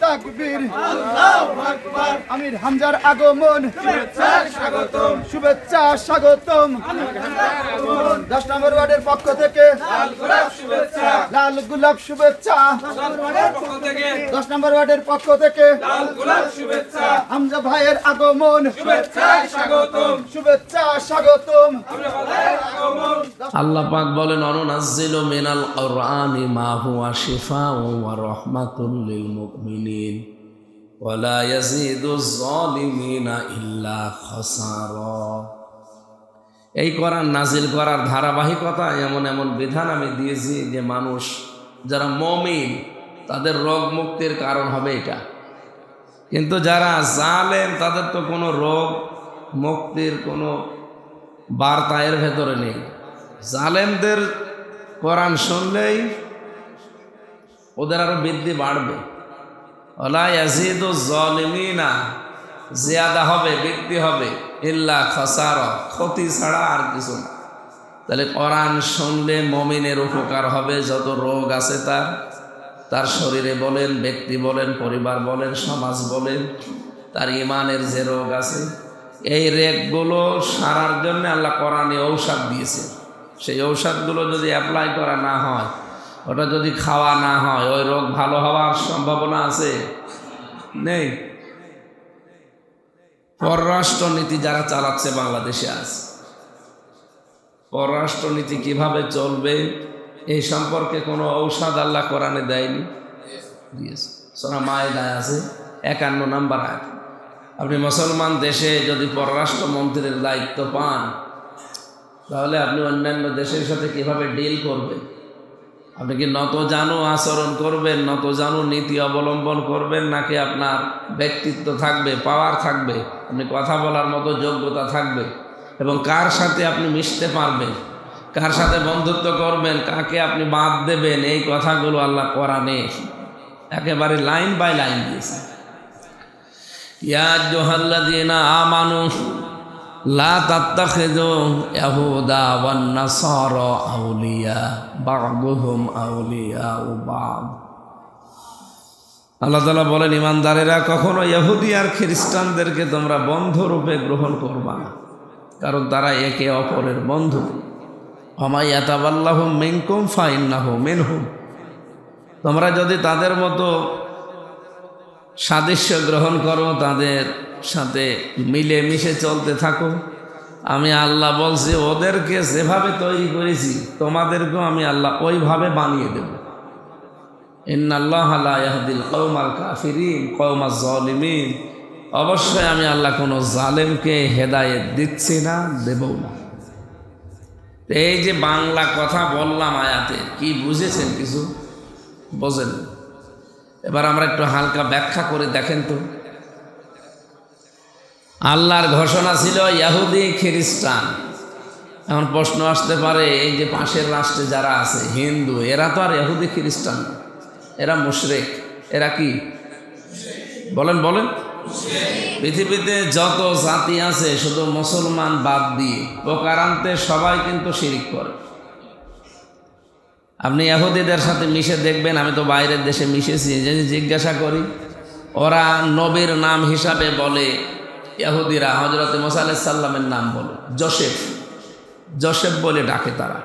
তাকবীর, আল্লাহু আকবার। আমির হামজার আগমন, শুভেচ্ছা স্বাগতম, শুভেচ্ছা স্বাগতম। 10 নম্বর ওয়ার্ডের পক্ষ থেকে লাল গোলাপ শুভেচ্ছা, লাল গোলাপ শুভেচ্ছা। 10 নম্বর ওয়ার্ডের পক্ষ থেকে লাল গোলাপ শুভেচ্ছা। হামজা ভাইয়ের আগমন, শুভেচ্ছা স্বাগতম, শুভেচ্ছা স্বাগতম। আল্লাহ পাক বলেন, অনুনাজ্জিলু মিনাল কুরআনি মা হুয়া শিফাউন ওয়া রাহমাতুল লিল মুমিনিন ওয়া লা ইয়াজিদুজ যালিমিনা ইল্লা খাসারা। এই কোরআন নাজিল করার ধারাবাহিকতা এমন এমন বিধান আমি দিয়েছি যে মানুষ যারা মুমিন তাদের রোগ মুক্তির কারণ হবে এটা। কিন্তু যারা জালেম তাদের তো কোনো রোগ মুক্তির কোনো বার্তা এর ভেতরে নেই। জালেমদের কোরআন শুনলেই ওদের আরো বৃদ্ধি বাড়বে। ওয়ালা ইয়াজিদুজ যালিমিনা, জিয়াদা হবে, বৃদ্ধি হবে, ইল্লা খাসারা, ক্ষতি ছাড়া আর কিছু না। তাহলে কোরআন শুনলে মুমিনের উপকার হবে। যত রোগ আছে তার শরীরে বলেন, ব্যক্তি বলেন, পরিবার বলেন, সমাজ বলেন, তার ইমানের যে রোগ আছে এই রেগগুলো সারার জন্য আল্লাহ কোরআনে ঔষধ দিয়েছে। সেই ঔষধগুলো যদি অ্যাপ্লাই করা না হয়, ওটা যদি খাওয়া না হয়, ওই রোগ ভালো হওয়ার সম্ভাবনা আছে? নেই। পররাষ্ট্রনীতি যারা চালাচ্ছে বাংলাদেশে আছে, পররাষ্ট্রনীতি কিভাবে চলবে এই সম্পর্কে কোনো ঔষধ আল্লাহ কোরআনে দেয়নি? দিয়েছে। সূরা মায়েদায় আছে 51 নম্বর আয়াত। আপনি মুসলমান দেশে যদি পররাষ্ট্রমন্ত্রীর দায়িত্ব পান, তাহলে আপনি অন্যান্য দেশের সাথে কিভাবে ডিল করবেন? আপনি কি নতজানু আচরণ করবেন, নতজানু নীতি অবলম্বন করবেন, নাকি আপনার ব্যক্তিত্ব থাকবে, পাওয়ার থাকবে, আপনি কথা বলার মতো যোগ্যতা থাকবে, এবং কার সাথে আপনি মিশতে পারবেন, কার সাথে বন্ধুত্ব করবেন, কাকে আপনি বাদ দেবেন, এই কথাগুলো আল্লাহ কোরআনে একেবারে লাইন বাই লাইন দিয়েছে। ইয়া আইয়ুহাল্লাযীনা আমানু লা তাত্তাখিযু ইয়াহুদা ওয়ান নাসারা আউলিয়া বা'দুহুম আউলিয়াউ বা'দ। আল্লাহ তাআলা বলেন, ইমানদারেরা কখনো ইহুদি আর খ্রিস্টানদেরকে তোমরা বন্ধু রূপে গ্রহণ করবা না, কারণ তারা একে অপরের বন্ধু। ওয়া মা ইয়াতাওয়াল্লাহুম মিনকুম ফাইন্নাহু মিনহুম। তোমরা যদি তাদের মতো সাদৃশ্য গ্রহণ করো, তাদের সাথে মিলে মিশে চলতে থাকো, আমি আল্লাহ বলছি ওদেরকে যেভাবে তৈরি করেছি তোমাদেরকেও আমি আল্লাহ ওইভাবে বানিয়ে দেব। ইন্নাল্লাহা লা ইয়াহদিল কওমাল কাফিরিন কওমাজ জালিমিন। অবশ্যই আমি আল্লাহ কোনো জালেমকে হেদায়েত দিচ্ছি না, দেবও না। এই যে বাংলা কথা বললাম আয়াতে, কি বুঝেছেন? কিছু বোঝেন? এবার আমরা একটু হালকা ব্যাখ্যা করে দেখেন তো। আল্লাহর ঘোষণা ছিল ইহুদি খ্রিস্টান। এখন প্রশ্ন আসতে পারে, এই যে পাশের রাষ্ট্রে যারা আছে হিন্দু, এরা তো আর ইহুদি খ্রিস্টান না, এরা মুশরিক। এরা কি? বলেন বলেন। পৃথিবীতে যত জাতি আছে শুধু মুসলমান বাদ দিয়ে প্রকারান্তে সবাই কিন্তু শিরিক করে। আপনি ইহুদিদের সাথে মিশে দেখবেন, আমি তো বাইরের দেশে মিশেছি, যদি জিজ্ঞাসা করি ওরা নবীর নাম হিসাবে বলে, ইহুদিরা হযরত মুসা আলাইহিস সালামের নাম বলে জোসেফ, জোসেফ বলে ডাকে তারা।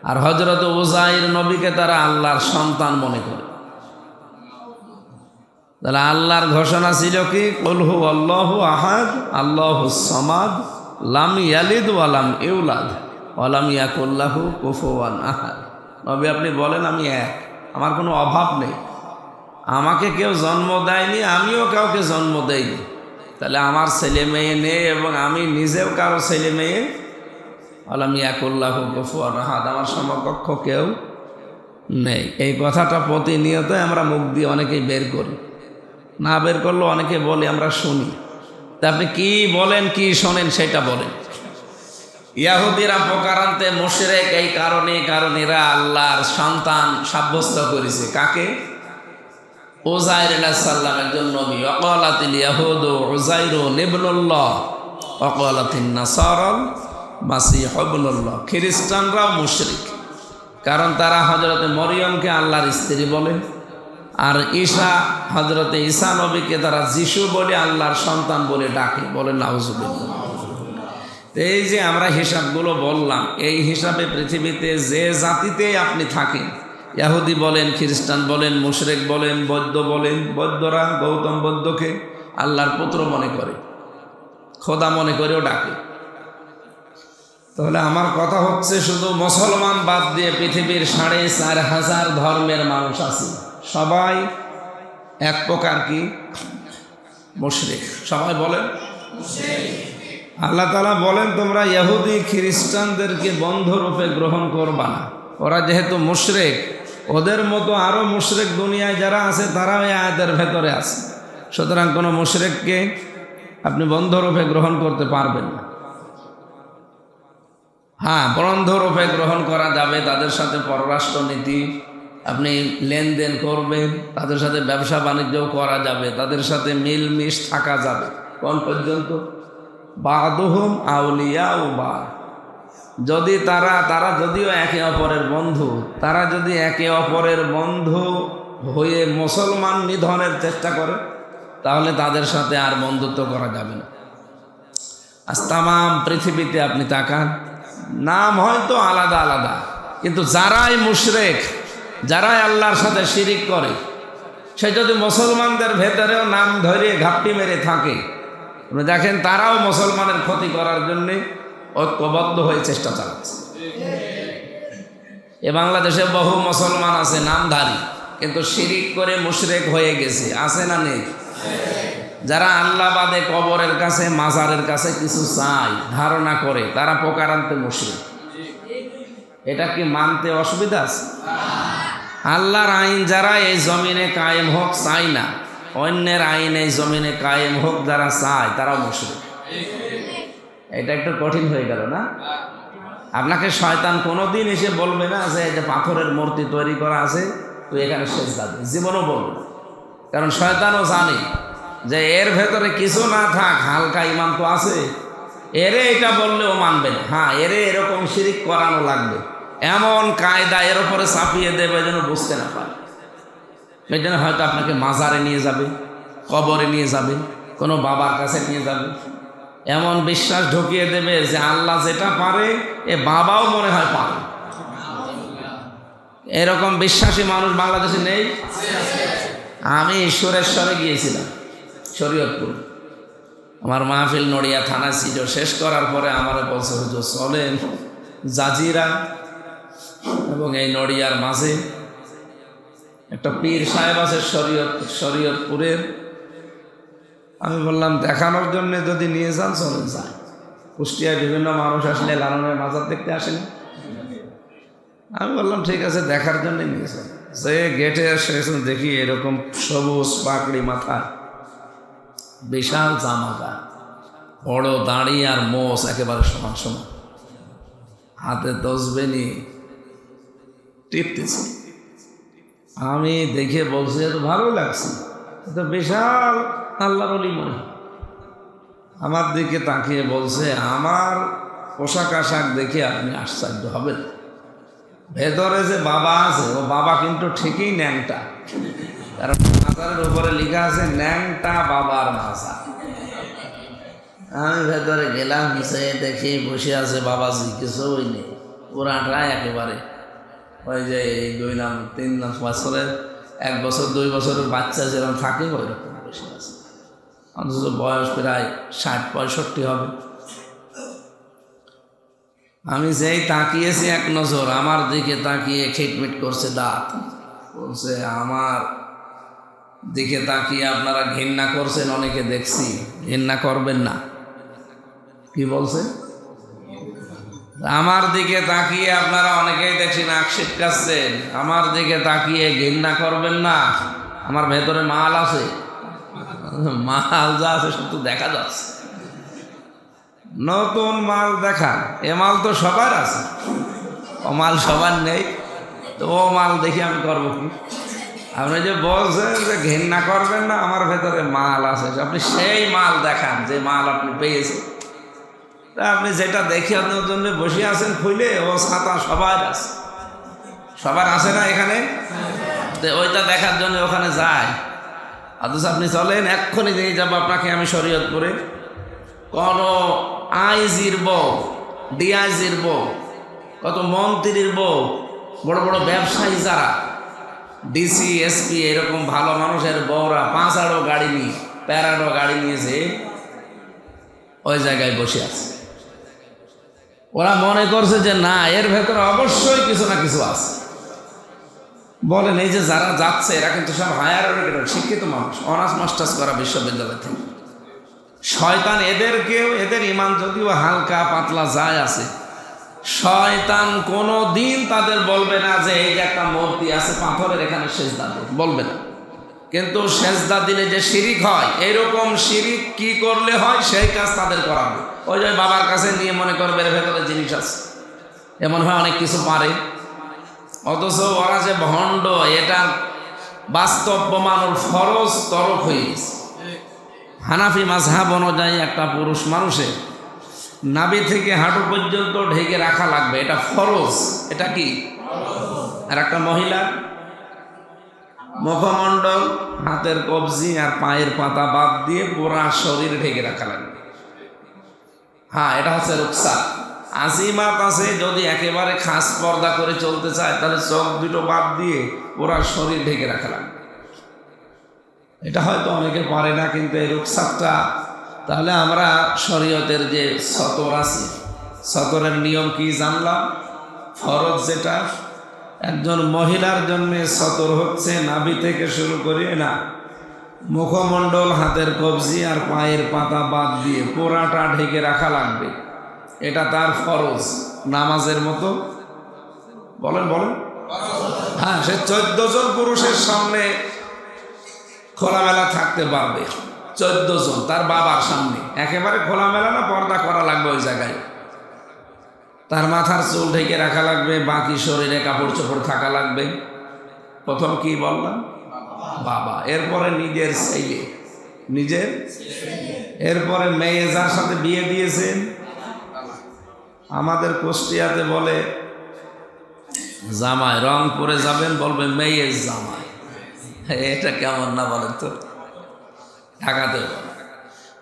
আর হযরত উযাইর নবীকে তারা আল্লাহর সন্তান মনে করে। তাহলে আল্লাহর ঘোষণা ছিল কি? কুল হুয়াল্লাহু আহাদ আল্লাহুস সামাদ লাম ইয়ালিদ ওয়া লাম ইউলাদ ওয়া লাম ইয়াকুল লাহু কুফুয়ান আহাদ। নবী আপনি বলেন আমি এক, আমার কোনো অভাব নেই, আমাকে কেউ জন্ম দেয়নি, আমিও কাউকে জন্ম দেইনি। তাহলে আমার ছেলে মেয়ে নেই এবং আমি নিজেও কারো ছেলে মেয়ে। ওয়া লাম ইয়াকুল লাহু কুফুয়ান আহাদ, আমার সমকক্ষ কেউ নেই। এই কথাটা প্রতিনিয়ত আমরা মুখ দিয়ে অনেকেই বের করি, না বের করলেও অনেকে বলে, আমরা শুনি। তা আপনি কি বলেন, কি শোনেন সেটা বলেন। ইহুদিরা প্রকারান্তে মুশরিক এই কারণে, কারণ এরা আল্লাহর সন্তান সাব্যস্ত করেছে। কাকে? উযাইর আলাইহিস সালাম একজন নবী। ওয়াকালাতিল ইয়াহুদু উযাইরুন ইবনুল্লাহ ওয়াকালাতিন নাসারাল মাসীহ ইবনুল্লাহ। খ্রিস্টানরাও মুশরিক, কারণ তারা হযরত মরিয়মকে আল্লাহর স্ত্রী বলে, আর ঈসা, হযরতে ঈসা নবীকে তারা যিশু বলে আল্লাহর সন্তান বলে ডাকে, বলে নাউজুবিল্লাহ। এই যে আমরা হিসাবগুলো বললাম, এই হিসাবে পৃথিবীতে যে জাতিতেই আপনি থাকেন, ইহুদি বলেন, খ্রিস্টান বলেন, মুশরিক বলেন, বৌদ্ধ বলেন, বৌদ্ধরা গৌতম বুদ্ধকে আল্লাহর পুত্র মনে করে, খোদা মনে করেও ডাকে। তাহলে আমার কথা হচ্ছে, শুধু মুসলমান বাদ দিয়ে পৃথিবীর 4,500 ধর্মের মানুষ আছে, সবাই এক প্রকার কি মুশরিক। সবাই বলেন আল্লাহ তাআলা বলেন, তোমরা ইহুদি খ্রিস্টানদেরকে বন্ধুরূপে গ্রহণ করবা না। ওরা যেহেতু মুশরিক, ওদের মতো আরও মুশরিক দুনিয়ায় যারা আছে তারাও এই আয়াতের ভেতরে আছে। সুতরাং কোনো মুশরিককে আপনি বন্ধুরূপে গ্রহণ করতে পারবেন না। হ্যাঁ, বন্ধুরূপে গ্রহণ করা যাবে, তাদের সাথে পররাষ্ট্রনীতি আপনি লেনদেন করবেন, তাদের সাথে ব্যবসা বাণিজ্যও করা যাবে, তাদের সাথে মিলমিশ থাকা যাবে। কোন পর্যন্ত? বাদুহুম আউলিয়া ও বা, যদি তারা যদিও একে অপরের বন্ধু, তারা যদি একে অপরের বন্ধু হয়ে মুসলমান নিধনের চেষ্টা করে, তাহলে তাদের সাথে আর বন্ধুত্ব করা যাবে না। আজ তামাম পৃথিবীতে আপনি তাকান, নাম হয়তো আলাদা আলাদা, কিন্তু যারাই মুশরিক, যারাই আল্লাহর সাথে শিরিক করে, সে যদি মুসলমানদের ভেতরেও নাম ধরে ঘাপটি মেরে থাকে, দেখেন তারাও মুসলমানের ক্ষতি করার জন্যে ঐক্যবদ্ধ হয়ে চেষ্টা চালাচ্ছে। এ বাংলাদেশে বহু মুসলমান আছে নামধারী, কিন্তু শিরিক করে মুশরিক হয়ে গেছে, আছে না নেই? যারা আল্লাহ বাদে কবরের কাছে, মাজারের কাছে কিছু চায়, ধারণা করে, তারা প্রকারান্তে মুশরিক। এটা কি মানতে অসুবিধা আছে? আল্লাহর আইন যারা এই জমিনে কায়েম হোক চায় না, অন্যের আইন এই জমিনে কায়েম হোক যারা চায়, তারাও মুশরিক। এটা একটু কঠিন হয়ে গেল না? আপনাকে শয়তান কোনোদিন এসে বলবে না যে এই যে পাথরের মূর্তি তৈরি করা আছে, তুই এখানে সেজদা দে, জীবনও বলবে না। কারণ শয়তানও জানে যে এর ভেতরে কিছু না থাক, হালকা ইমান তো আছে, এরে এটা বললেও মানবে না। হ্যাঁ, এরে এরকম শিরিক করানো লাগবে, এমন কায়দা এর উপরে চাপিয়ে দেবে যেন বুঝতে না পারে। এই জন্য হয়তো আপনাকে মাজারে নিয়ে যাবে, কবরে নিয়ে যাবে, কোনো বাবার কাছে নিয়ে যাবে, এমন বিশ্বাস ঢুকিয়ে দেবে যে আল্লাহ যেটা পারে এ বাবাও মনে হয় পারে। এরকম বিশ্বাসী মানুষ বাংলাদেশে নেই? আমি ঈশ্বরেশ্বরে গিয়েছিলাম, শরীয়তপুর। আমার মাহফিল নড়িয়া থানা ছিল, শেষ করার পরে আমার বলছে, হুজুর চলেন জাজিরা এবং এই নড়িয়ার মাঝে একটা পীর সাহেব আছে শরীয়তপুরের। আমি বললাম দেখানোর জন্য যদি নিয়ে যান চলেন যান। কুষ্টিয়ায় বিভিন্ন মানুষ আসলে লালনের মাজার দেখতে আসেন। আমি বললাম ঠিক আছে, দেখার জন্য নিয়ে যান। যে গেটে এসে দেখি এরকম সবুজ পাকড়ি মাথা, বিশাল জামাকা, বড় দাড়ি আর মোষ একেবারে সমান সমান, হাতে তসবে নিয়ে টিপতেছে। আমি দেখে বলছি এত ভালো লাগছে, তো বিশাল আল্লাহর ওলি মনে। আমার দিকে তাকিয়ে বলছে, আমার পোশাক আশাক দেখে আপনি আশ্চর্য হবেন, ভেতরে যে বাবা আছে ও বাবা কিন্তু ঠিকই ন্যাংটা, কারণ মাজারের উপরে লেখা আছে ন্যাংটা বাবার মাজার। আমি ভেতরে গেলাম, সে দেখি বসে আছে বাবাজি, কিছুই নেই, পুরাটা একেবারে ওই যে 2-3 বছরের, 1 বছর 2 বছরের বাচ্চা যেরকম থাকে ওই রকম বসে আছে। অথচ বয়স প্রায় 60-65 হবে। আমি যেই তাকিয়েছি এক নজর, আমার দিকে তাকিয়ে খিটমিট করছে দাঁত, বলছে আমার দিকে তাকিয়ে আপনারা ঘৃণা করছেন, অনেকে দেখছি, ঘৃণা করবেন না। কি বলছে? আমার দিকে তাকিয়ে আপনারা অনেকেই দেখছি নাক ছিটকাচ্ছেন, আমার দিকে তাকিয়ে ঘৃণা করবেন না। আমার ভেতরে মাল আছে, মাল যা আছে সব তো দেখা যাচ্ছে। নতুন মাল দেখা, এ মাল তো সবার আছে, ও মাল সবার নেই, তো ও মাল দেখি আমি করবো কি? আপনি যে বলছেন যে ঘৃণা করবেন না, আমার ভেতরে মাল আছে, আপনি সেই মাল দেখান যে মাল আপনি পেয়েছেন। তা আপনি যেটা দেখে আপনার জন্য বসে আছেন খুলে, ও ছাতা সবার আছে, সবার আছে না এখানে? তো ওইটা দেখার জন্য ওখানে যায়। অথচ আপনি চলেন, এক্ষুনি নিয়ে যাবো আপনাকে আমি শরীয়তপুরে। কোনো আইজির বউ, ডিআইজির বউ, কত মন্ত্রীর বউ, বড় বড় ব্যবসায়ী যারা, ডিসি এসপি এরকম ভালো মানুষের বউরা পাঁচাড়ো গাড়ি নিয়ে, প্যারাডো গাড়ি নিয়েছে, ওই জায়গায় বসে আছে। ওরা মনে করছে যে না, এর ভেতরে অবশ্যই কিছু না কিছু আছে। বলেন, এই যে যারা যাচ্ছে এরা কিন্তু সব হায়ার এডুকেটেড, শিক্ষিত মানুষ, অনার্স মাস্টার্স করা বিশ্ববিদ্যালয় থেকে। শয়তান এদেরকেও, এদের ইমান যদিও হালকা পাতলা যায় আছে, শয়তান কোনো দিন তাদের বলবে না যে এই যে একটা মূর্তি আছে পাথরের, এখানে সেজদা দে, বলবে না। কিন্তু সেজদা দিলে যে শিরিক হয়, এরকম শিরিক কি করলে হয় সেই কাজ তাদের করাবে। ওই যে বাবার কাছে নিয়ে মনে করবে এর ভেতরে জিনিস আছে, এমন হয় অনেক কিছু পারে। অথচ ওরা যে ভণ্ড, এটা বাস্তব প্রমাণের ফরজ তরক হয়ে গেছে। হানাফি মাযহাব অনুযায়ী একটা পুরুষ মানুষের নাভি থেকে হাঁটু পর্যন্ত ঢেকে রাখা লাগবে, এটা ফরজ। এটা কি? আর একটা মহিলা মুখমণ্ডল, হাতের কবজি আর পায়ের পাতা বাদ দিয়ে পুরা শরীর ঢেকে রাখা লাগবে। হ্যাঁ, এটা হচ্ছে রুকসাত। আজিমাত আছে, যদি একেবারে খাস পর্দা করে চলতে চায় তাহলে চোখ দুটো বাদ দিয়ে পুরা শরীর ঢেকে রাখা লাগবে। এটা হয়তো অনেকে পারে না, কিন্তু এই রুকসাতটা, তাহলে আমরা শরীয়তের যে সতর আছে, সতরের নিয়ম কি জানলাম। ফরজ যেটা, একজন মহিলার জন্য সতর হচ্ছে নাভি থেকে শুরু করে না, মুখমণ্ডল, হাতের কবজি আর পায়ের পাতা বাদ দিয়ে পুরাটা ঢেকে রাখা লাগবে। এটা তার ফরজ, নামাজের মতো। বলেন বলেন। হ্যাঁ, সে 14 জন পুরুষের সামনে খোলামেলা থাকতে পারবে, 14 জন তার বাবার সামনে। একেবারে খোলামেলা না, পর্দা করা লাগবে ওই জায়গায়। তার মাথার চুল ঢেকে রাখা লাগবে, বাকি শরীরে কাপড় চোপড় থাকা লাগবে। প্রথম কি বললাম? বাবা, এরপরে নিজের ছেলে, নিজের, এরপরে মেয়ে যার সাথে বিয়ে দিয়েছেন। আমাদের কুষ্টিয়াতে বলে জামাই, রংপুরে যাবেন বলবে মেয়ের জামাই। এটা কেমন না বলেন তো? ঢাকাতে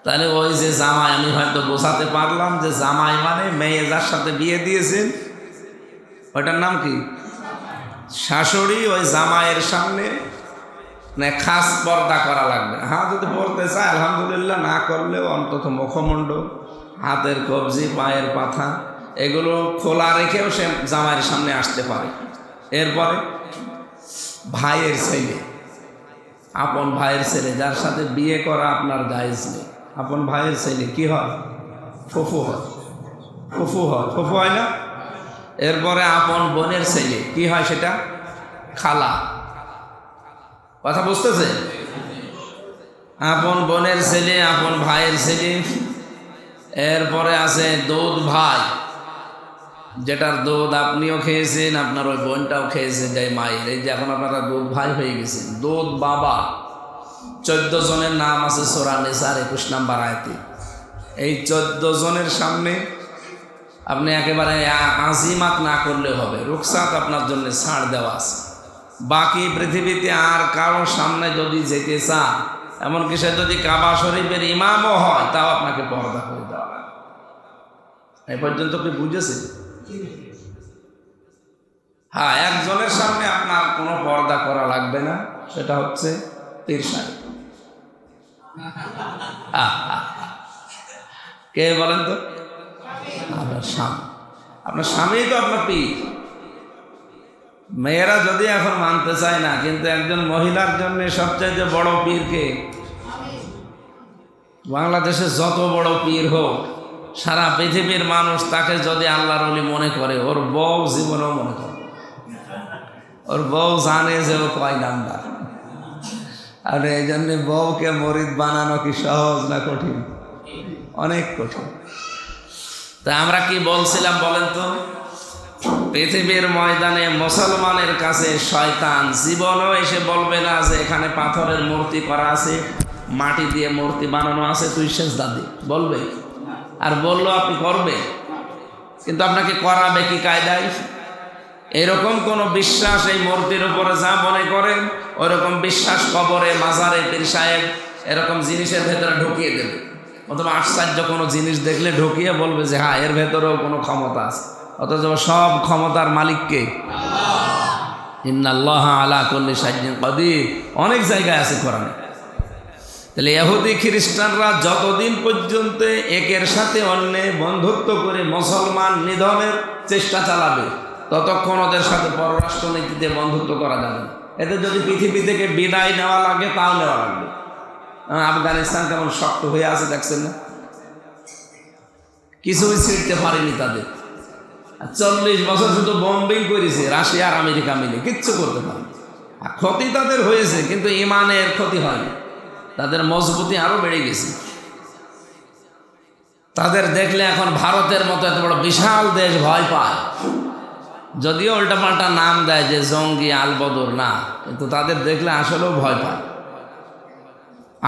তাহলে ওই যে জামাই, আমি হয়তো বোঝাতে পারলাম যে জামাই মানে মেয়ে যার সাথে বিয়ে দিয়েছেন, ওইটার নাম কি? শাশুড়ি। ওই জামাইয়ের সামনে খাস পর্দা করা লাগবে। হ্যাঁ, যদি পড়তে চায় আলহামদুলিল্লাহ, না করলেও অন্তত মুখমণ্ডল, হাতের কবজি, পায়ের পাতা এগুলো খোলা রেখেও সে জামাইয়ের সামনে আসতে পারে। এরপরে ভাইয়ের ছেলে, আপন ভাইয়ের ছেলে যার সাথে বিয়ে করা আপনার জায়েজ নেই, আপন ভাইয়ের ছেলে কি হয়? ফুফু হয়। ফুফু হয়, ফুফু হয় না? এরপরে আপন বোনের ছেলে কি হয়? সেটা খালা। কথা বুঝতেছে? আপন বোনের ছেলে, আপন ভাইয়ের ছেলে। এরপরে আছে দুধ ভাই, যেটার দুধ আপনিও খেয়েছেন, আপনার ওই বোনটাও খেয়েছেন, যাই মায়ের। এই যে এখন আপনারা দুধ ভাই হয়ে গেছেন। দুধ বাবা, 14 জনের নাম আছে সূরা নিসার 21 নম্বর আয়াতে। এই 14 জনের সামনে আপনি একেবারে আজিমাত না করলে হবে, রুকসাত আপনার জন্য ছাড় দেওয়া আছে। বাকি পৃথিবীতে আর কারোর সামনে যদি যেতে চান, এমনকি সে যদি কাবা শরীফের ইমামও হয়, তাও আপনাকে পর্দা করে দেওয়া লাগে। এই পর্যন্ত কি বুঝেছেন? হ্যাঁ, একজনের সামনে আপনার কোনো পর্দা করা লাগবে না, সেটা হচ্ছে পীর সাহেব। কে বলেন তো? আপনার স্বামী। আপনার স্বামী তো আপনার পীর। মেয়েরা যদি এখন মানতে চায় না, কিন্তু একজন মহিলার জন্য সবচাইতে বড় পীর কে? বাংলাদেশে যত বড় পীর হোক, সারা পৃথিবীর মানুষ তাকে যদি আল্লাহর ওলি মনে করে, ওর বউ জীবনেও মনে করে। ওর বউ জানে যে ও কয় নাম্বার। আর এই জন্য বউকে মরিদ বানানো কি সহজ না কঠিন? অনেক কঠিন। তা আমরা কি বলছিলাম বলেন তো? পৃথিবীর ময়দানে মুসলমানের কাছে শয়তান জীবনও এসে বলবে না যে এখানে পাথরের মূর্তি করা আছে, মাটি দিয়ে মূর্তি বানানো আছে, তুই সেজদা দে, বলবে? আর বললো আপনি করবে, কিন্তু আপনাকে করাবে কি কায়দায়? এরকম কোন বিশ্বাস এই মূর্তির উপরে যা মনে করেন ওইরকম বিশ্বাস কবরে, মাজারে, পীর সাহেব এরকম জিনিসের ভেতরে ঢুকিয়ে দেবে, অথবা আশ্চর্য কোনো জিনিস দেখলে ঢুকিয়ে বলবে যে হ্যাঁ এর ভেতরেও কোনো ক্ষমতা আছে, অথচ সব ক্ষমতার মালিককে। ইন্নাল্লাহা আলা কুল্লি শাইইন কাদির অনেক জায়গায় আছে কোরআনে। তাহলে ইহুদি খ্রিস্টানরা যতদিন পর্যন্ত একের সাথে অন্যে বন্ধুত্ব করে মুসলমান নিধনের চেষ্টা চালাবে ততক্ষণ ওদের সাথে পররাষ্ট্রনীতিতে বন্ধুত্ব করা যাবে না। এতে যদি পৃথিবী থেকে বিদায় নেওয়া লাগে তাও নেওয়া লাগবে। আফগানিস্তান কেমন শক্ত হয়ে আছে দেখছেন না, কিছুই ছিঁড়তে পারেনি তাদের। 40 বছর শুধু বম্বিং করেছে রাশিয়া আর আমেরিকা মিলে, কিচ্ছু করতে পারেনি। ক্ষতি তাদের হয়েছে কিন্তু ইমানের ক্ষতি হয়নি, তাদের মজবুতি আরো বেড়ে গেছে। তাদের দেখলে এখন ভারতের মতো এত বড় বিশাল দেশ ভয় পায়, যদিও উল্টাপাল্টা নাম দেয় যে জঙ্গি আলবদর না, কিন্তু তাদের দেখলে আসলেও ভয় পায়।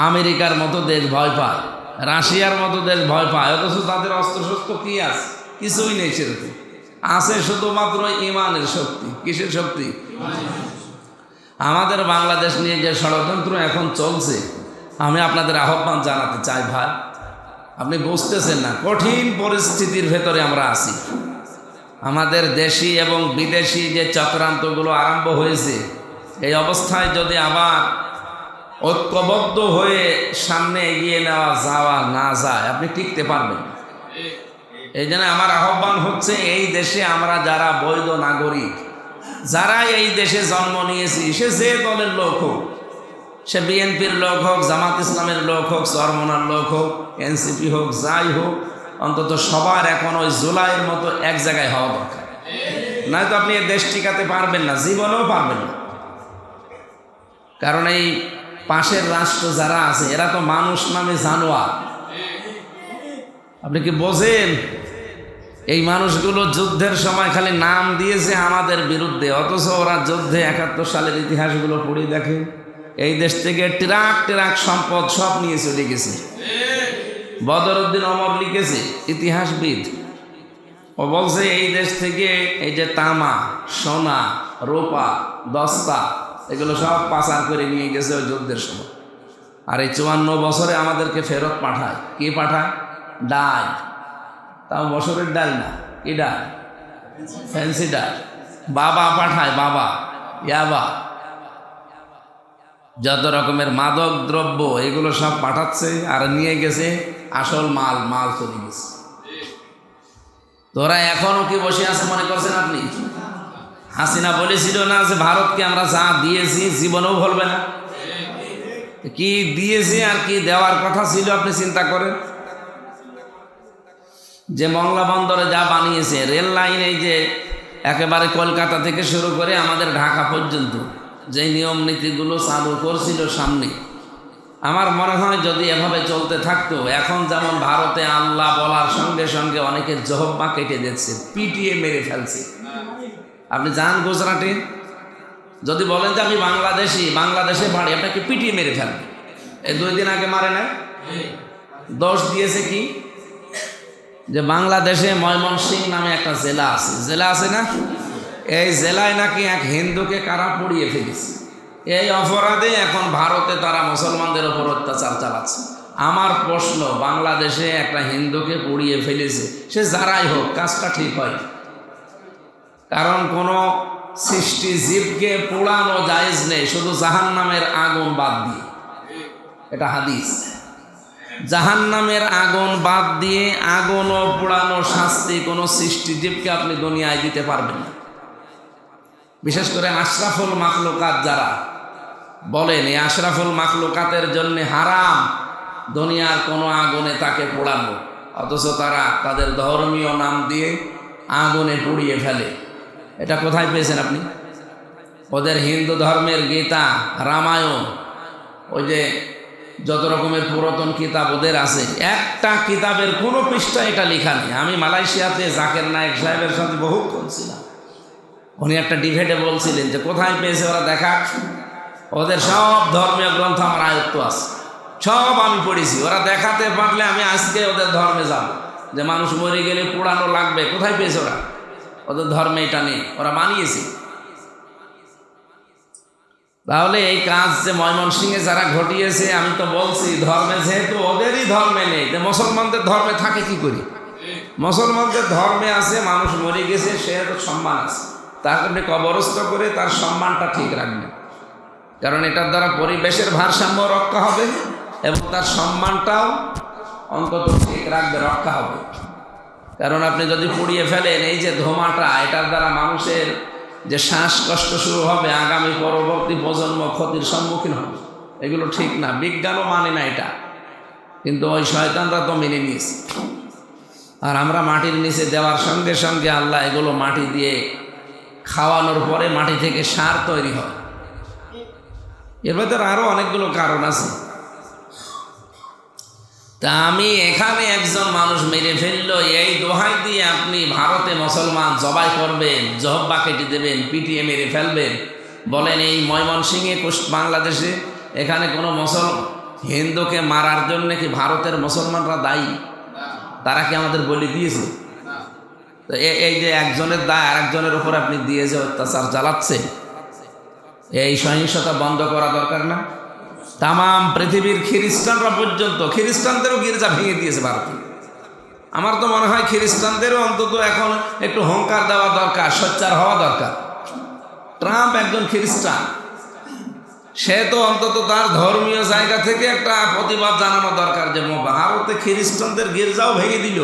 আমেরিকার মতো দেশ ভয় পায়, রাশিয়ার মতো দেশ ভয় পায়, অথচ তাদের অস্ত্রশস্ত্র কি আছে? কিছুই নেই সেরকম, আছে শুধুমাত্র ইমানের শক্তি। কিসের শক্তি? আমাদের বাংলাদেশ নিয়ে যে ষড়যন্ত্র এখন চলছে, আমি আপনাদের আহ্বান জানাতে চাই ভাই, আপনি বুঝতেছেন না কঠিন পরিস্থিতির ভেতরে আমরা আছি। আমাদের দেশি এবং বিদেশি যে চক্রান্তগুলো আরম্ভ হয়েছে, এই অবস্থায় যদি আবার ঐক্যবদ্ধ হয়ে সামনে এগিয়ে যাওয়া না যায়, আপনি টিকতে পারবেন। এই জন্য আমার আহ্বান হচ্ছে, এই দেশে আমরা যারা বৈধ নাগরিক, যারা এই দেশে জন্ম নিয়েছি, সে যে দলের লোক হোক, সে বিএনপির লোক হোক, জামাত ইসলামের লোক হোক, চরমনার লোক হোক, এনসিপি হোক, যাই হোক, অন্তত সবার এখন ওই জুলাইয়ের মতো এক জায়গায় হওয়া দরকার। নয়তো আপনি এই দেশ টিকাতে পারবেন না, জীবনেও পারবেন না। কারণ এই পাশের রাষ্ট্র যারা আছে এরা তো মানুষ নামে জানোয়ার। আপনি কি বোঝেন? এই মানুষগুলো যুদ্ধের সময় খালি নাম দিয়েছে আমাদের বিরুদ্ধে, অথচ ওরা যুদ্ধে 71 সালের ইতিহাসগুলো পড়ে দেখে, এই দেশ থেকে ট্রাক ট্রাক সম্পদ সব নিয়ে চলে গেছে। বদরউদ্দিন ওমর লিখেছে, ইতিহাসবিদ, ও বলছে এই দেশ থেকে এই যে তামা, সোনা, রূপা, দস্তা এগুলো সব পাচার করে নিয়ে গেছে ওই যুদ্ধের সময়। আর এই 54 বছরে আমাদেরকে ফেরত পাঠায়। কি পাঠায়? ডাল। তাও বছরের ডাল না, কি ডাল? ফ্যান্সি ডাল। বাবা পাঠায়, বাবা, ইয়াবা, যত রকমের মাদক দ্রব্য এগুলো সব পাঠাচ্ছে, আর নিয়ে গেছে আসল মাল চলে গেছে। তোরা এখনো কি বসে আছে মনে করছেন আপনি? হাসিনা বলেছিল না যে ভারতকে আমরা যা দিয়েছি জীবনেও ভুলবে না? কি দিয়েছে আর কি দেওয়ার কথা ছিল আপনি চিন্তা করেন। যে মংলা বন্দরে যা বানিয়েছে, রেল লাইন, এই যে একেবারে কলকাতা থেকে শুরু করে আমাদের ঢাকা পর্যন্ত যে নিয়ম নীতিগুলো চালু করছিল সামনে, আমার মনে হয় যদি এভাবে চলতে থাকতো, এখন যেমন ভারতে আল্লাহ বলার সঙ্গে সঙ্গে অনেকের জহব্বা কেটে দিচ্ছে, পিটিয়ে মেরে ফেলছে। আপনি যান গুজরাটে, যদি বলেন যে আমি বাংলাদেশে বাড়ি, আপনাকে পিটিয়ে মেরে ফেলবে। এই 2 দিন আগে মারে না, দোষ দিয়েছে কি যে বাংলাদেশে ময়মনসিংহ নামে একটা জেলা আছে না, এই জেলায় নাকি এক হিন্দুকে কারা পুড়িয়ে ফেলেছে। এই অপরাধে এখন ভারতে তারা মুসলমানদের ওপর অত্যাচার চালাচ্ছে। আমার প্রশ্ন, বাংলাদেশে একটা হিন্দুকে পুড়িয়ে ফেলেছে, সে যারাই হোক, কাজটা ঠিক হয়? কারণ কোনো সৃষ্টি জীবকে পোড়ানো জায়েজ নেই, শুধু জাহান্নামের আগুন বাদ দিয়ে। এটা হাদিস। জাহান্নামের আগুন বাদ দিয়ে আগুন ও পোড়ানো শাস্তি কোনো সৃষ্টি জীবকে আপনি দুনিয়ায় দিতে পারবেন না। বিশেষ করে আশরাফুল মাখলুকাত যারা বলেন, এই আশরাফুল মাখলুকাতের জন্য হারাম দুনিয়ার কোনো আগুনে তাকে পোড়ানো, অথচ তারা তাদের ধর্মীয় নাম দিয়ে আগুনে পুড়িয়ে ফেলে। এটা কোথায় পেয়েছেন আপনি? ওদের হিন্দু ধর্মের গীতা, রামায়ণ, ওই যে যত রকমের পুরাতন কিতাব ওদের আছে, একটা কিতাবের কোনো পৃষ্ঠা এটা লেখা নেই। আমি মালয়েশিয়াতে জাকের নায়েক সাহেবের সাথে বহুক্ষণ ছিলাম, উনি একটা ডিবেটে বলছিলেন যে কোথায় পেয়েছে ওরা দেখা, ওদের সব ধর্মীয় গ্রন্থ আমার আয়ত্ত আছে, সব আমি পড়েছি। ওরা দেখাতে পারলে আমি আজকে ওদের ধর্মে যাব, যে মানুষ মরে গেলে পোড়ানো লাগবে। কোথায় পেয়েছে ওরা? ওদের ধর্মে এটা নেই, ওরা মানিয়েছে। তাহলে এই কাজ যে ময়মনসিংহে যারা ঘটিয়েছে, আমি তো বলছি ধর্মে যেহেতু ওদেরই ধর্মে নেই, তো মুসলমানদের ধর্মে থাকে কি করি? মুসলমানদের ধর্মে আছে, মানুষ মরে গেছে, সে তো সম্মান আছে, তাকে আপনি কবরস্থ করে তার সম্মানটা ঠিক রাখবেন, কারণ এটার দ্বারা পরিবেশের ভারসাম্য রক্ষা হবে এবং তার সম্মানটাও অন্তত ঠিক রাখবে, রক্ষা হবে। কারণ আপনি যদি পুড়িয়ে ফেলেন, এই যে ধোঁয়াটা, এটার দ্বারা মানুষের যে শ্বাসকষ্ট শুরু হবে, আগামী পরবর্তী প্রজন্ম ক্ষতির সম্মুখীন হবে, এগুলো ঠিক না। বিজ্ঞানও মানে না এটা, কিন্তু ওই শয়তানরা তো মেনে নিয়েছে। আর আমরা মাটির নিচে দেওয়ার সঙ্গে সঙ্গে আল্লাহ এগুলো মাটি দিয়ে খাওয়ানোর পরে মাটি থেকে সার তৈরি হয়। এর ভেতরে আরও অনেকগুলো কারণ আছে। তা আমি এখানে একজন মানুষ মেরে ফেললো, এই দোহাই দিয়ে আপনি ভারতে মুসলমান জবাই করবেন, জহব্বা কেটে দেবেন, পিটিয়ে মেরে ফেলবেন, বলেন এই ময়মনসিংহে বাংলাদেশে এখানে কোনো হিন্দুকে মারার জন্য কি ভারতের মুসলমানরা দায়ী? তারা কি আমাদের বলি দিয়েছে? তো এই যে একজনের দায় আরেকজনের উপর আপনি দিয়ে যে অত্যাচার চালাচ্ছে, এই সহিংসতা বন্ধ করা দরকার না? তাম পৃথিবীর খ্রিস্টানরা পর্যন্ত, খ্রিস্টানদেরও গির্জা ভেঙে দিয়েছে ভারতে। আমার তো মনে হয় খ্রিস্টানদেরও অন্তত এখন একটু হুঙ্কার দেওয়া দরকার, সোচ্চার হওয়া দরকার। ট্রাম্প একজন খ্রিস্টান, সে তো অন্তত তার ধর্মীয় জায়গা থেকে একটা প্রতিবাদ জানানো দরকার যে ভারতে খ্রিস্টানদের গির্জাও ভেঙে দিল।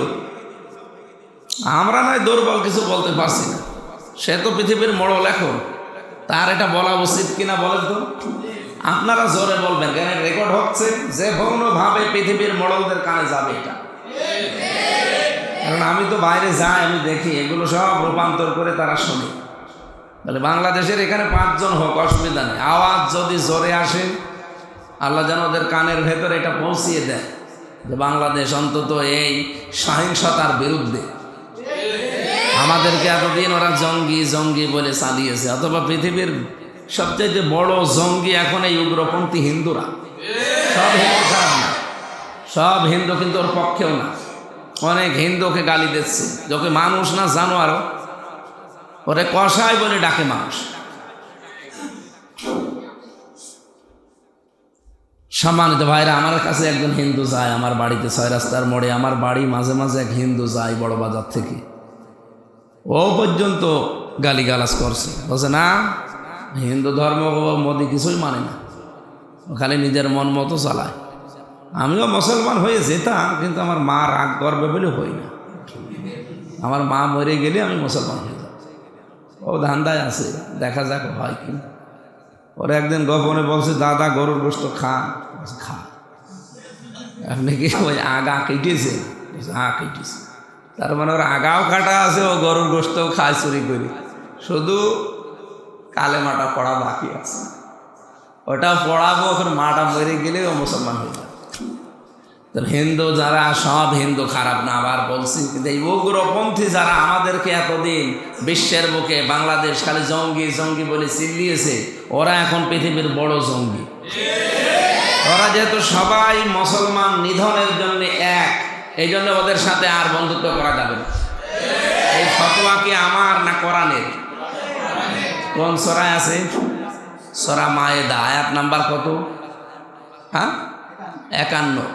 আমরা নয় দুর্বল কিছু বলতে পারছি না, সে তো পৃথিবীর মোড়ল, এখন তার এটা বলা উচিত কিনা বলেন তো? আপনারা জোরে বলবেন, কেন রেকর্ড হচ্ছে, যে কোনোভাবে পৃথিবীর মোড়লদের কানে যাবে এটা। কারণ আমি তো বাইরে যাই, আমি দেখি এগুলো সব রূপান্তর করে তারা শোনে। তাহলে বাংলাদেশের এখানে 5 জন হোক, অসুবিধা নেই, আওয়াজ যদি জোরে আসে, আল্লাহ যেন ওদের কানের ভেতরে এটা পৌঁছিয়ে দেয় যে বাংলাদেশ অন্তত এই সহিংসতার বিরুদ্ধে। আমাদেরকে এতদিন ওরা জঙ্গি জঙ্গি বলে চালিয়েছে, অথবা পৃথিবীর সবচেয়ে বড় জঙ্গি এখন এই উগ্রপন্থী হিন্দুরা। সব হিন্দু খারাপ না, সব হিন্দু কিন্তু ওর পক্ষেও না। অনেক হিন্দুকে গালি দিচ্ছে, যখন মানুষ না জানোয়ারও, ওরে কষাই বলে ডাকে মানুষ। সম্মানিত ভাইরা, আমার কাছে একজন হিন্দু যায় আমার বাড়িতে, 6 রাস্তার মোড়ে আমার বাড়ি, মাঝে মাঝে এক হিন্দু যায় বড় বাজার থেকে, ও পর্যন্ত গালিগালাজ করছে, বলছে না হিন্দু ধর্ম মোদি কিছুই মানে না, খালি নিজের মন মতো চালায়। আমিও মুসলমান হয়ে যেতাম, কিন্তু আমার মা রাগ করবে বলে হই না, আমার মা মরে গেলে আমি মুসলমান হয়ে যাব। ও ধান্দায় আছে, দেখা যাক হয় কি। ওরা একদিন গোপনে বলছে, দাদা গরুর গোশত খা। খা, আপনি কি ওই আগা কেটেছে? হ্যাঁ কেটেছে। তার মানে ওর আগাও কাটা আছে, ও গরুর গোশতও খায় চুরি করি, শুধু কালেমাটা পড়া বাকি আছে, ওটা পড়াবো। ওখানে মাটা মরে গেলে ও মুসলমান হয়ে যাবে। তো হিন্দু যারা, সব হিন্দু খারাপ না, আবার বলছি, কিন্তু এই উগ্রপন্থী যারা আমাদেরকে এতদিন বিশ্বের বুকে বাংলাদেশ খালি জঙ্গি জঙ্গি বলে চিল্লিয়েছে, ওরা এখন পৃথিবীর বড় জঙ্গি। ওরা যেহেতু সবাই মুসলমান নিধনের জন্য এক, এই জন্য ওদের সাথে আর বন্ধুত্ব করা যাবে না। এই ফতোয়া কি আমার না কোরআনের? কোন সূরা আছে? সূরা মায়েদা, আয়াত নাম্বার কত? হ্যাঁ 51।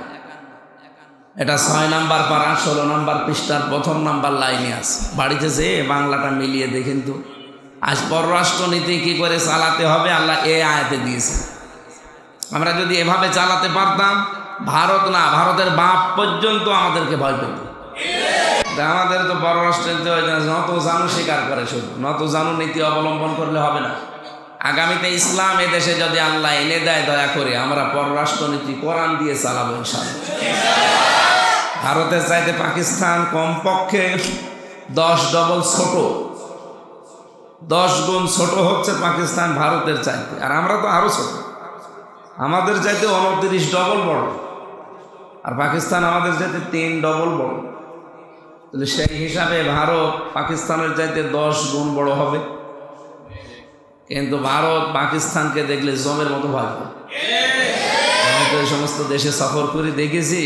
এটা 6 নাম্বার পারা, 16 নাম্বার পৃষ্ঠার 1ম নাম্বার লাইনে আছে। বাড়িতে যেয়ে বাংলাটা মিলিয়ে দেখেন তো, আজ পররাষ্ট্রনীতি কী করে চালাতে হবে আল্লাহ এই আয়াতে দিয়েছে। আমরা যদি এভাবে চালাতে পারতাম, ভারত না, ভারতের বাপ পর্যন্ত আমাদেরকে ভয় পেত। আমাদের তো পররাষ্ট্রনীতি নত জানু স্বীকার করে, শুধু নত জানু নীতি অবলম্বন করলে হবে না। আগামীতে ইসলাম এদেশে যদি আল্লাহ এনে দেয়, দয়া করে আমরা পররাষ্ট্রনীতি কোরআন দিয়ে চালাবো ইনশাআল্লাহ। ভারতের চাইতে পাকিস্তান কমপক্ষে 10 ডবল ছোট, 10 গুণ ছোট হচ্ছে পাকিস্তান ভারতের চাইতে, আর আমরা তো আরো ছোট, আমাদের চাইতে 29 ডবল বড়, আর পাকিস্তান আমাদের চাইতে 3 ডবল বড়। তাহলে সেই হিসাবে ভারত পাকিস্তানের চাইতে 10 গুণ বড় হবে, কিন্তু ভারত পাকিস্তানকে দেখলে জমের মতো ভয় পায়। আমি তো এই সমস্ত দেশে সফর করে দেখেছি,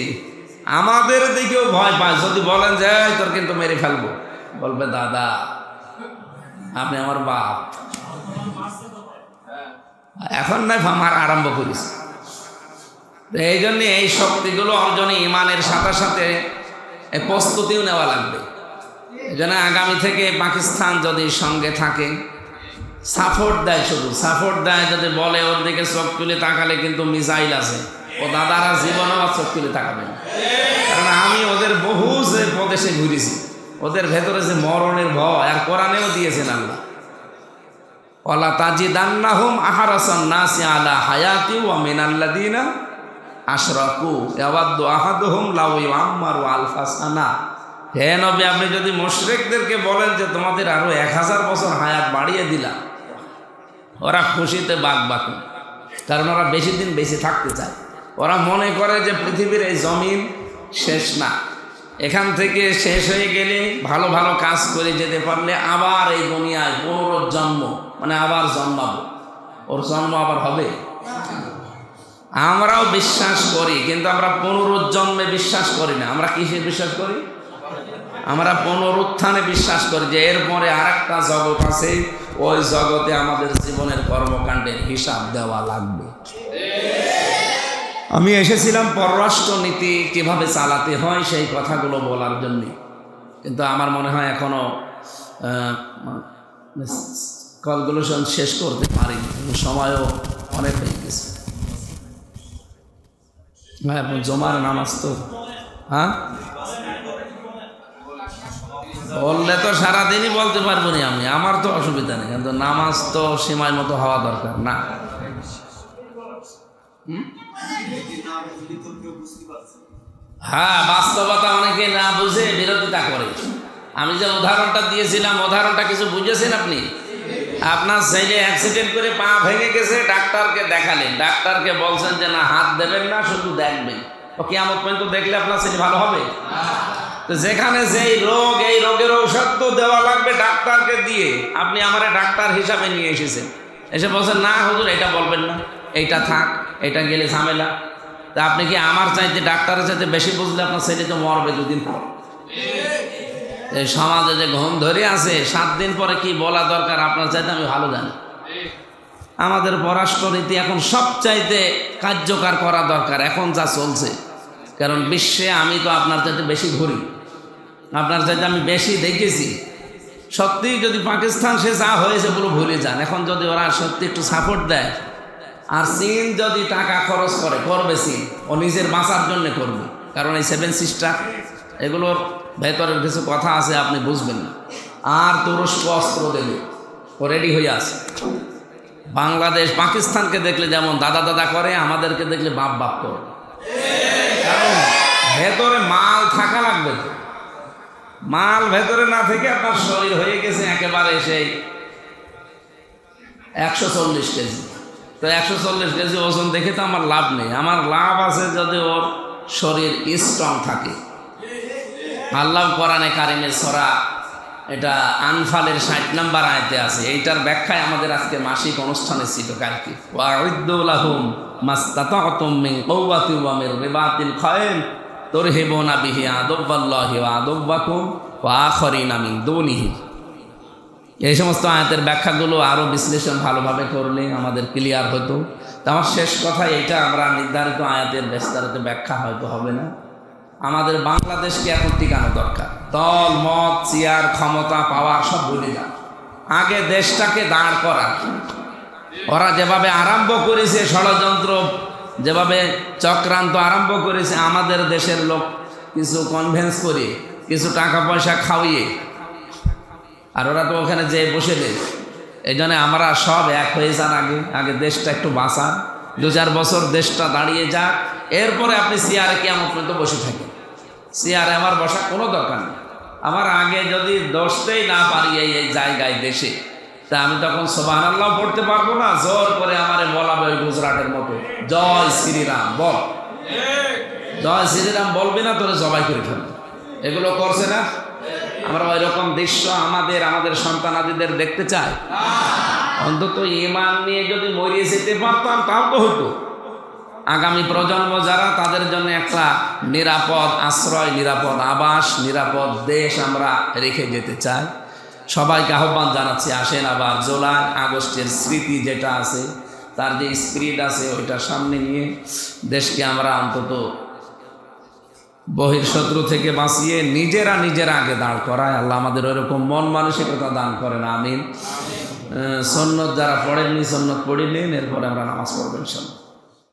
আমাদের দিকেও ভয় পায়। যদি বলেন যে তোর কিন্তু মেরে ফেলবো, বলবে দাদা আপনি আমার বাপ, এখন নয় আমার আরম্ভ করিস। এই জন্য এই শক্তিগুলো অর্জনে ইমানের সাথে সাথে প্রস্তুতিও নেওয়া লাগবে। এই জন্য আগামী থেকে পাকিস্তান যদি সঙ্গে থাকে, সাপোর্ট দেয়, শুধু সাপোর্ট দেয়, যদি বলে ওর দিকে চোখ তুলে তাকালে কিন্তু মিসাইল আছে, ও দাদারা জীবনেও আর চোখ তুলে তাকাবে না। কারণ আমি ওদের বহু যে প্রদেশে ঘুরেছি, ওদের ভেতরে যে মরণের ভয়, আর কোরআনেও দিয়েছেন আল্লাহ, ওয়ালা তাজিদান্নাহুম আহরাসান নাসি আলা হায়াতি ওয়া মিনাল্লাযিনা আশরাকু ইয়াওয়াদ্দু আহাদুহুম লাউ ইউআম্মারু আলফা সানা। হে নবী, আপনি যদি মুশরিকদেরকে বলেন যে তোমাদের আরো 1000 বছর হায়াত বাড়িয়ে দিলাম, ওরা খুশিতে বাকবাকুন, কারণ ওরা বেশি দিন বেঁচে থাকতে চায়। ওরা মনে করে যে পৃথিবীর এই জমিন শেষ না, এখান থেকে শেষ হয়ে গেলে ভালো ভালো কাজ করে যেতে পারলে আবার এই দুনিয়ায় পুনরুজ্জন্ম, মানে আবার জন্মাবো, ওর জন্ম আবার হবে। আমরাও বিশ্বাস করি, কিন্তু আমরা পুনরুজ্জন্মে বিশ্বাস করি না। আমরা কিসে বিশ্বাস করি? আমরা পুনরুত্থানে বিশ্বাস করি, যে এরপরে আর একটা জগৎ আছে, ওই জগতে আমাদের জীবনের কর্মকাণ্ডের হিসাব দেওয়া লাগবে। আমি এসেছিলাম পররাষ্ট্র নীতি কিভাবে চালাতে হয় সেই কথাগুলো বলার জন্যে, কিন্তু আমার মনে হয় এখনো কলগুলোশন শেষ করতে পারিনি, সময়ও অনেক হয়ে গেছে। হ্যাঁ, জমার নামাজ তো, হ্যাঁ বললে তো সারাদিনই বলতে পারবো না আমি, আমার তো অসুবিধা নেই, কিন্তু নামাজ তো সীমায় মতো হওয়া দরকার না। হ্যাঁ, বাস্তবতা অনেকে না বুঝে বিরোধিতা করে। আমি যে উদাহরণটা দিয়েছিলাম, উদাহরণটা কিছু বুঝেছেন আপনি? আপনার ছেলে অ্যাক্সিডেন্ট করে পা ভেঙে গেছে, ডাক্তারকে দেখালেন, ডাক্তারকে বলছেন যে না, হাত দেবেন না, শুধু দেখবেন। ও কিয়ামত পর্যন্ত দেখলে আপনার ছেলে ভালো হবে? তো যেখানে যেই রোগ, এই রোগের ঔষধ তো দেওয়া লাগবে ডাক্তারকে দিয়ে, আপনি আমারে ডাক্তার হিসাবে নিয়ে এসেছেন, এসে বলছেন না হুজুর এটা বলবেন না, এইটা থাক, এটা গেলে ঝামেলা। তা আপনি কি আমার চাইতে, ডাক্তারের চাইতে বেশি বুঝলে আপনার ছেলে তো মরবে দুদিন পর। এই সমাজে যে ঘুম ধরে আছে, 7 দিন পরে কি বলা দরকার আপনার চাইতে আমি ভালো জানি। আমাদের পররাষ্ট্রনীতি এখন সবচাইতে কার্যকর করা দরকার এখন যা চলছে, কারণ বিশ্বে আমি তো আপনার চাইতে বেশি ঘুরি, আপনার চাইতে আমি বেশি দেখেছি। সত্যি যদি পাকিস্তান সে যা হয়েছে পুরো ভুলে যান, এখন যদি ওরা সত্যি একটু সাপোর্ট দেয়, আর চীন যদি টাকা খরচ করে, করবে চীন, ও নিজের বাঁচার জন্য করবে, কারণ এই 7 সিস্টার এগুলোর ভেতরের কিছু কথা আছে আপনি বুঝবেন না। আর তুরস্ক অস্ত্র দেবে, ও রেডি হয়ে আছে। বাংলাদেশ পাকিস্তানকে দেখলে যেমন দাদা দাদা করে, আমাদেরকে দেখলে বাপ বাপ করে, কারণ ভেতরে মাল থাকা লাগবে। মাল ভেতরে না থেকে আপনার শরীর হয়ে গেছে একেবারে সেই 140 কেজি। তো 140 কেজি ওজন দেখে তো আমার লাভ নেই, আমার লাভ আছে যদি ওর শরীর স্ট্রং থাকে। আল্লাহ কোরআনে কারিমে সূরা এটা আনফালের 60 নম্বর আয়াতে আছে, এইটার ব্যাখ্যায় আমাদের আজকে মাসিক অনুষ্ঠানে ছিল কালকে। ওয়াউদ্দু লাহুম মাসতাতাতুম মিন কুওয়াতি ওয়া মির রিবাতিল খায়ল তুরহিবুনা বিহি আদুওয়াল্লাহি ওয়া আদুওয়াকুম ওয়া আখারিনা মিন দুনিহি। এই সমস্ত আয়াতের ব্যাখ্যাগুলো আরও বিশ্লেষণ ভালোভাবে করলে আমাদের ক্লিয়ার হতো। তো আমার শেষ কথা এইটা, আমরা নির্ধারিত আয়াতের বিস্তারিত ব্যাখ্যা হয়তো হবে না। আমাদের বাংলাদেশকে এখন টিকানো দরকার। দল মত চেয়ার ক্ষমতা পাওয়ার সব ভুলে যান, আগে দেশটাকে দাঁড় করা। ওরা যেভাবে আরম্ভ করেছে ষড়যন্ত্র, যেভাবে চক্রান্ত আরম্ভ করেছে, আমাদের দেশের লোক কিছু কনভেন্স করে, কিছু টাকা পয়সা খাওয়িয়ে, আর ওরা তো ওখানে যেয়ে বসে দেয়। এই জন্য আমরা সব এক হয়ে যান, আগে দেশটা একটু বাঁচান, 2-4 বছর দেশটা দাঁড়িয়ে যাক, এরপরে আপনি চেয়ারে কিয়ামত পর্যন্ত বসে থাকেন। চেয়ারে আমার বসা কোনো দরকার নেই। আমার আগে যদি বসতেই না পারি এই জায়গায় দেশে, তা আমি তখন সুবহানাল্লাহ পড়তে পারবো না, জোর করে আমারে বলাবে ওই গুজরাটের মতো, জয় শ্রীরাম বল, জয় শ্রীরাম বলবি না তোরে জবাই করে ফেলবে। এগুলো করছে না? আমরা ওই রকম দৃশ্য আমাদের সন্তানাদিদের দেখতে চাই। অন্তত ঈমান নিয়ে যদি মরিয়ে যেতে পারতাম তাও তো হতো। আগামী প্রজন্ম যারা, তাদের জন্য একটা নিরাপদ আশ্রয়, নিরাপদ আবাস, নিরাপদ দেশ আমরা রেখে যেতে চাই। সবাইকে আহ্বান জানাচ্ছি, আসেন আবার জুলাই আগস্টের স্মৃতি যেটা আছে, তার যে স্পিরিট আছে ওইটা সামনে নিয়ে দেশকে আমরা অন্তত বহির্শত্রু থেকে বাঁচিয়ে নিজেরা আগে দাঁড় করায়। আল্লাহ আমাদের ওইরকম মন মানসিকতা দান করেন, আমিন। সন্ন্যত যারা পড়েননি সন্ন্যত পড়ে নিন, এরপরে আমরা নামাজ পড়বো ইনশাল্লাহ।